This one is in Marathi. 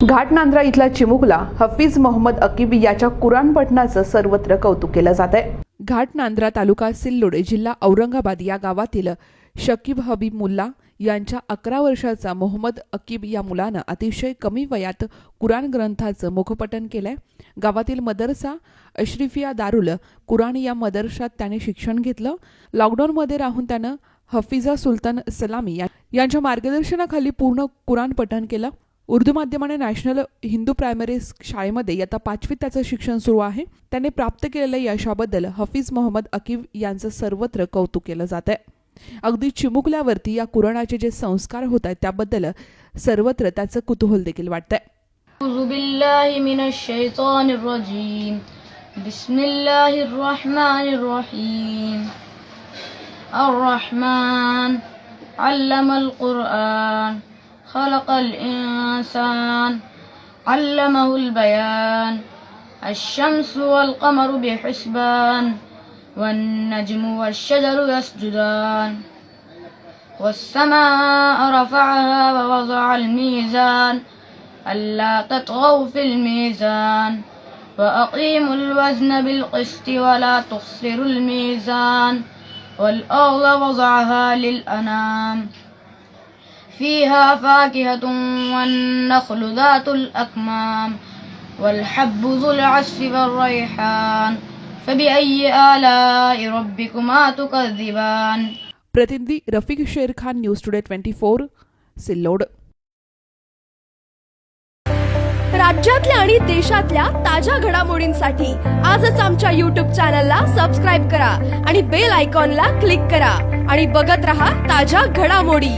घाटनांद्रा इथला चिमुकला हफीज मोहम्मद अकीब याच्या कुराण पठणाचं सर्वत्र कौतुक केलं जात आहे। घाटनांद्रा तालुका सिल्लोड जिल्हा औरंगाबाद या गावातील शकीब हबीब मुल्ला यांच्या 11 वर्षाचा मोहम्मद अकीब या मुलानं अतिशय कमी वयात कुराण ग्रंथाचं मुखपठण केलंय। गावातील मदरसा अशरीफिया दारुल कुराण या मदरशात त्याने शिक्षण घेतलं। लॉकडाऊनमध्ये राहून त्यानं हफीजा सुलतान सलामी यांच्या मार्गदर्शनाखाली पूर्ण कुराण पठण केलं। उर्दू माध्यमाने नॅशनल हिंदू प्रायमरी शाळेमध्ये इयत्ता 5वीत त्याचं शिक्षण सुरू आहे। त्याने प्राप्त केलेल्या यशाबद्दल हफीज मोहम्मद अकीब यांचं सर्वत्र कौतुक केलं जात आहे। अगदी चिमुकल्यावरती या कुराणाचे जे संस्कार होत आहेत त्याबद्दल सर्वत्र त्याचं कुतूहल देखील वाटतंय। अऊज़ु बिल्लाहि मिनश शैतानिर रजीम बिस्मिल्लाहिर रहमानिर रहीम अर्रहमान अल्लमल कुरआन खलक़ल इंसान अल्लमहुल बयान अश्शम्सु वल क़मरु बिहिस्बान والنجم والشجر يسجدان والسماء رفعها ووضع الميزان ألا تطغوا في الميزان وأقيموا الوزن بالقسط ولا تخسروا الميزان والأرض وضعها للأنام فيها فاكهة والنخل ذات الأكمام والحب ذو العصف والريحان فبأي آلاء ربكما تكذبان। प्रतिनिधी रफिक शेर खान, न्यूज टुडे 24 सिल्लोड। राज्यातल्या आणि देशातल्या ताज्या घडामोडींसाठी आजच आमच्या YouTube चॅनलला सबस्क्राइब करा आणि बेल आयकॉनला क्लिक करा आणि बघत रहा ताज्या घडामोडी।